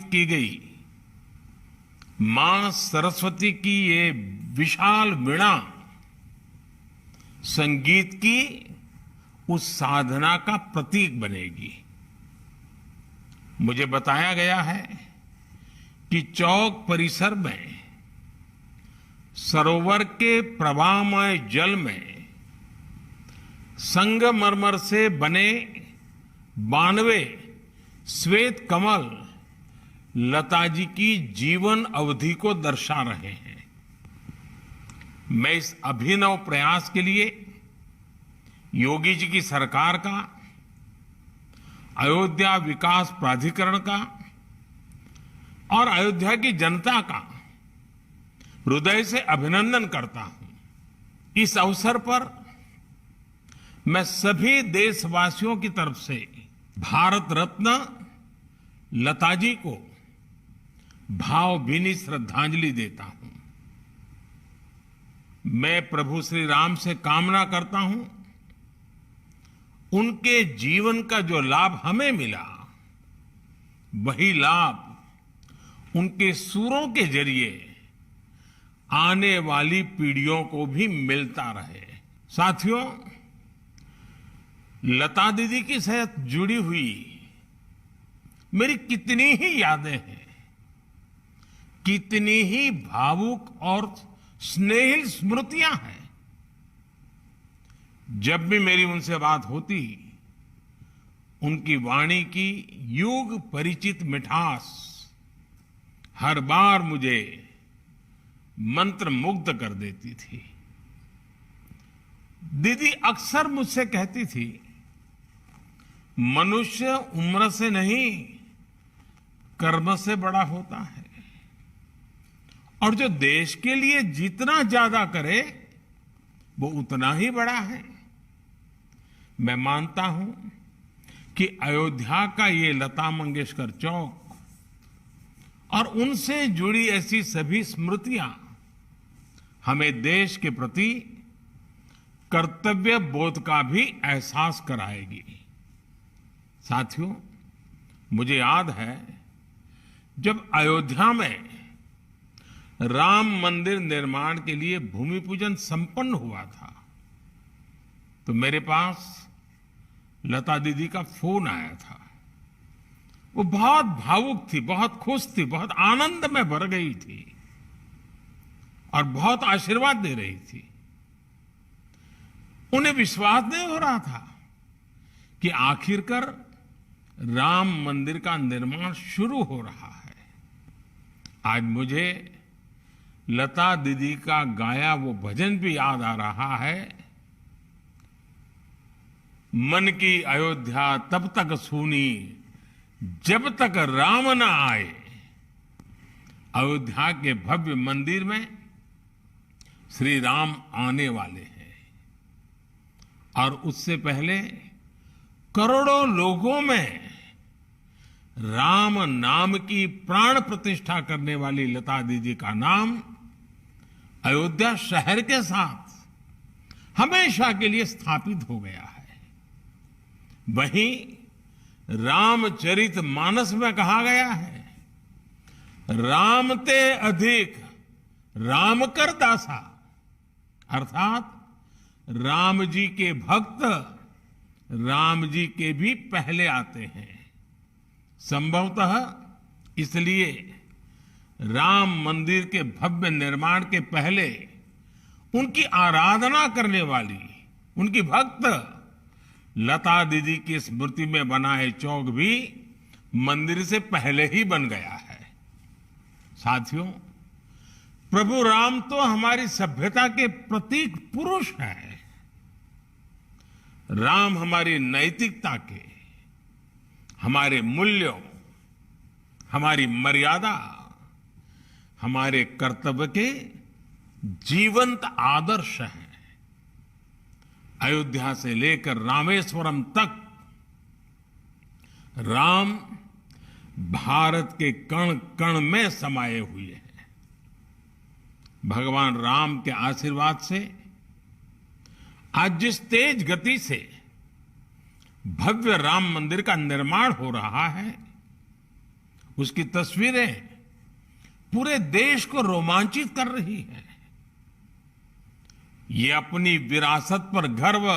की गई मां सरस्वती की ये विशाल वीणा संगीत की उस साधना का प्रतीक बनेगी। मुझे बताया गया है कि चौक परिसर में सरोवर के प्रवाहमय जल में संगमरमर से बने 92 श्वेत कमल लता जी की जीवन अवधि को दर्शा रहे हैं। मैं इस अभिनव प्रयास के लिए योगी जी की सरकार का, अयोध्या विकास प्राधिकरण का और अयोध्या की जनता का हृदय से अभिनंदन करता हूं। इस अवसर पर मैं सभी देशवासियों की तरफ से भारत रत्न लता जी को भावभीनी श्रद्धांजलि देता हूं। मैं प्रभु श्री राम से कामना करता हूं उनके जीवन का जो लाभ हमें मिला, वही लाभ उनके सूरों के जरिए आने वाली पीढ़ियों को भी मिलता रहे। साथियों, लता दीदी के साथ जुड़ी हुई मेरी कितनी ही यादें हैं, कितनी ही भावुक और स्नेहिल स्मृतियां हैं। जब भी मेरी उनसे बात होती, उनकी वाणी की युग परिचित मिठास हर बार मुझे मंत्र मुग्ध कर देती थी। दीदी अक्सर मुझसे कहती थी, मनुष्य उम्र से नहीं कर्म से बड़ा होता है, और जो देश के लिए जितना ज्यादा करे वो उतना ही बड़ा है। मैं मानता हूं कि अयोध्या का ये लता मंगेशकर चौक और उनसे जुड़ी ऐसी सभी स्मृतियां हमें देश के प्रति कर्तव्य बोध का भी एहसास कराएगी। साथियों, मुझे याद है जब अयोध्या में राम मंदिर निर्माण के लिए भूमि पूजन संपन्न हुआ था, तो मेरे पास लता दीदी का फोन आया था। वो बहुत भावुक थी, बहुत खुश थी, बहुत आनंद में भर गई थी और बहुत आशीर्वाद दे रही थी। उन्हें विश्वास नहीं हो रहा था कि आखिरकार राम मंदिर का निर्माण शुरू हो रहा है। आज मुझे लता दीदी का गाया वो भजन भी याद आ रहा है, मन की अयोध्या तब तक सूनी जब तक राम न आए। अयोध्या के भव्य मंदिर में श्री राम आने वाले हैं और उससे पहले करोड़ों लोगों में राम नाम की प्राण प्रतिष्ठा करने वाली लता दीदी का नाम अयोध्या शहर के साथ हमेशा के लिए स्थापित हो गया है। वहीं रामचरित मानस में कहा गया है, राम ते अधिक राम कर दासा, अर्थात राम जी के भक्त राम जी के भी पहले आते हैं। संभवतः इसलिए राम मंदिर के भव्य निर्माण के पहले उनकी आराधना करने वाली उनकी भक्त लता दीदी की स्मृति में बना है चौक भी मंदिर से पहले ही बन गया है। साथियों, प्रभु राम तो हमारी सभ्यता के प्रतीक पुरुष हैं। राम हमारी नैतिकता के, हमारे मूल्यों, हमारी मर्यादा, हमारे कर्तव्य के जीवंत आदर्श हैं। अयोध्या से लेकर रामेश्वरम तक राम भारत के कण कण में समाये हुए हैं। भगवान राम के आशीर्वाद से आज जिस तेज गति से भव्य राम मंदिर का निर्माण हो रहा है, उसकी तस्वीरें पूरे देश को रोमांचित कर रही है। ये अपनी विरासत पर गर्व,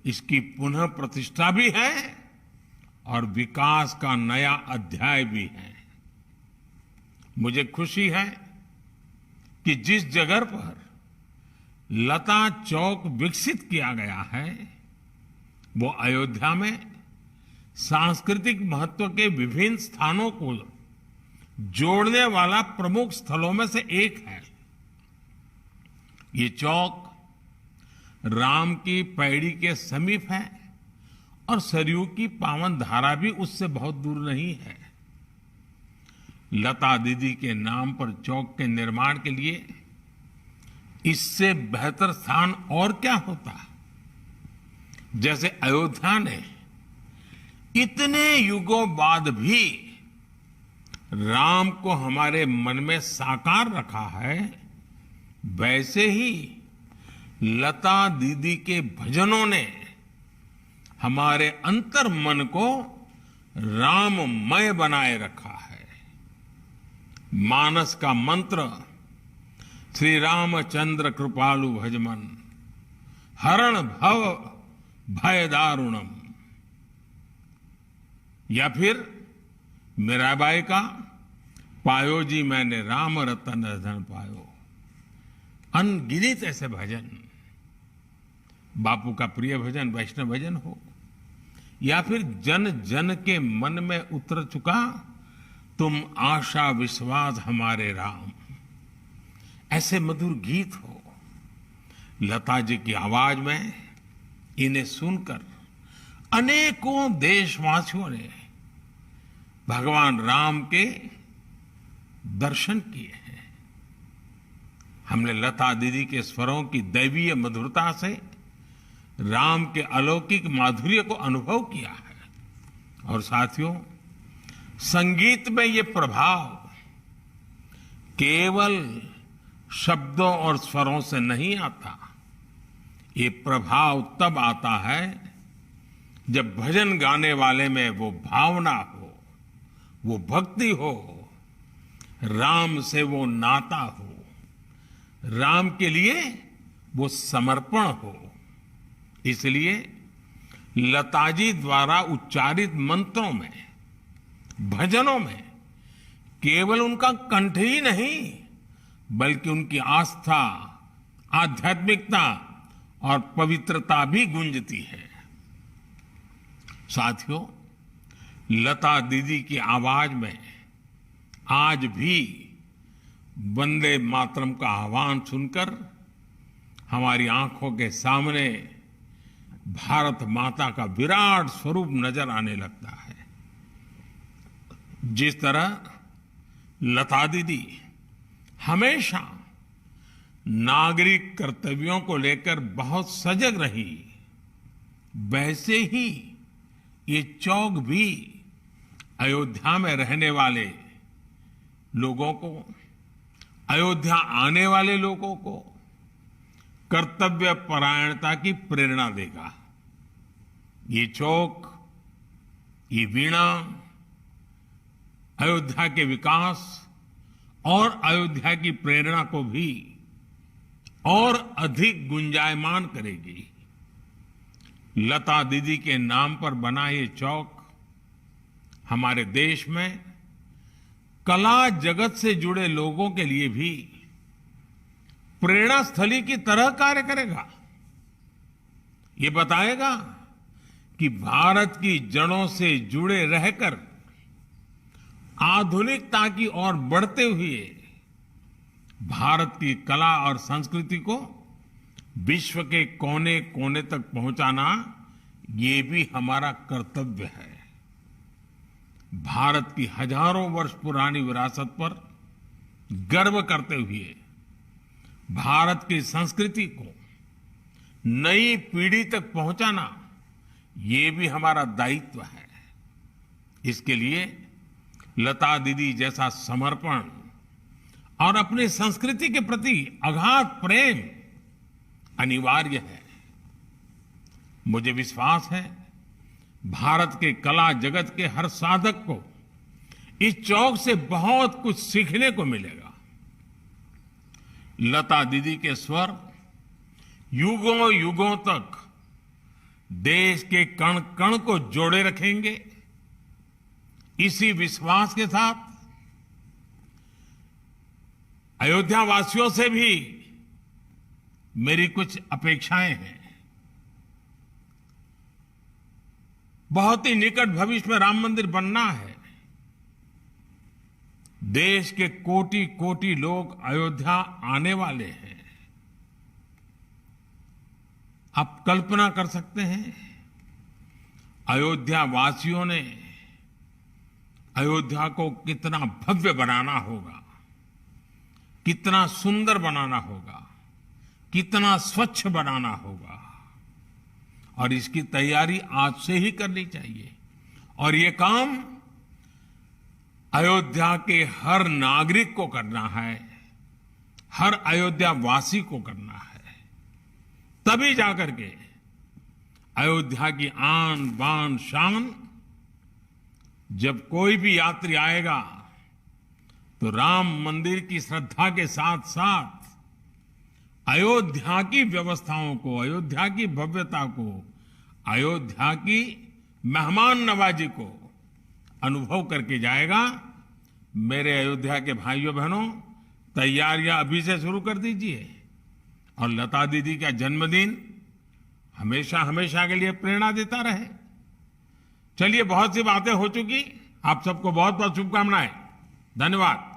इसकी पुनः प्रतिष्ठा भी है और विकास का नया अध्याय भी है। मुझे खुशी है कि जिस जगह पर लता चौक विकसित किया गया है, वो अयोध्या में सांस्कृतिक महत्व के विभिन्न स्थानों को जोड़ने वाला प्रमुख स्थलों में से एक है। ये चौक राम की पैड़ी के समीप है और सरयू की पावन धारा भी उससे बहुत दूर नहीं है। लता दीदी के नाम पर चौक के निर्माण के लिए इससे बेहतर स्थान और क्या होता। जैसे अयोध्या ने इतने युगों बाद भी राम को हमारे मन में साकार रखा है, वैसे ही लता दीदी के भजनों ने हमारे अंतर मन को राममय बनाए रखा है। मानस का मंत्र श्री रामचंद्र कृपालु भजमन, हरण भव भय दारुणम, या फिर मीराबाई का पायो जी मैंने राम रतन धन पायो। अनगिनत ऐसे भजन, बापू का प्रिय भजन वैष्णव भजन हो, या फिर जन जन के मन में उतर चुका तुम आशा विश्वास हमारे राम, ऐसे मधुर गीत हो। लता जी की आवाज में इन्हें सुनकर अनेकों देशवासियों ने भगवान राम के दर्शन किए हैं। हमने लता दीदी के स्वरों की दैवीय मधुरता से राम के अलौकिक माधुर्य को अनुभव किया है। और साथियों, संगीत में ये प्रभाव केवल शब्दों और स्वरों से नहीं आता। ये प्रभाव तब आता है जब भजन गाने वाले में वो भावना हो, वो भक्ति हो, राम से वो नाता हो, राम के लिए वो समर्पण हो। इसलिए लताजी द्वारा उच्चारित मंत्रों में, भजनों में केवल उनका कंठ ही नहीं, बल्कि उनकी आस्था, आध्यात्मिकता और पवित्रता भी गूंजती है। साथियों, लता दीदी की आवाज में आज भी वंदे मातरम का आह्वान सुनकर हमारी आंखों के सामने भारत माता का विराट स्वरूप नजर आने लगता है। जिस तरह लता दीदी हमेशा नागरिक कर्तव्यों को लेकर बहुत सजग रही, वैसे ही ये चौक भी अयोध्या में रहने वाले लोगों को, अयोध्या आने वाले लोगों को कर्तव्य परायणता की प्रेरणा देगा। ये चौक, ये वीणा अयोध्या के विकास और अयोध्या की प्रेरणा को भी और अधिक गुंजायमान करेगी। लता दीदी के नाम पर बना ये चौक हमारे देश में कला जगत से जुड़े लोगों के लिए भी प्रेरणा स्थली की तरह कार्य करेगा। ये बताएगा कि भारत की जड़ों से जुड़े रहकर आधुनिकता की ओर बढ़ते हुए भारत की कला और संस्कृति को विश्व के कोने कोने तक पहुंचाना, ये भी हमारा कर्तव्य है। भारत की हजारों वर्ष पुरानी विरासत पर गर्व करते हुए भारत की संस्कृति को नई पीढ़ी तक पहुंचाना, ये भी हमारा दायित्व है। इसके लिए लता दीदी जैसा समर्पण और अपनी संस्कृति के प्रति अगाध प्रेम अनिवार्य है। मुझे विश्वास है भारत के कला जगत के हर साधक को इस चौक से बहुत कुछ सीखने को मिलेगा। लता दीदी के स्वर युगों युगों तक देश के कण कण को जोड़े रखेंगे। इसी विश्वास के साथ अयोध्या वासियों से भी मेरी कुछ अपेक्षाएं हैं। बहुत ही निकट भविष्य में राम मंदिर बनना है। देश के कोटि कोटि लोग अयोध्या आने वाले हैं। आप कल्पना कर सकते हैं अयोध्या वासियों ने अयोध्या को कितना भव्य बनाना होगा, कितना सुंदर बनाना होगा, कितना स्वच्छ बनाना होगा, और इसकी तैयारी आज से ही करनी चाहिए। और ये काम अयोध्या के हर नागरिक को करना है, हर अयोध्या वासी को करना है। तभी जाकर के अयोध्या की आन बान शान, जब कोई भी यात्री आएगा तो राम मंदिर की श्रद्धा के साथ साथ अयोध्या की व्यवस्थाओं को, अयोध्या की भव्यता को, अयोध्या की मेहमान नवाजी को अनुभव करके जाएगा। मेरे अयोध्या के भाइयों बहनों, तैयारियां अभी से शुरू कर दीजिए। और लता दीदी का जन्मदिन हमेशा हमेशा के लिए प्रेरणा देता रहे। चलिए, बहुत सी बातें हो चुकी। आप सबको बहुत बहुत शुभकामनाएं। धन्यवाद।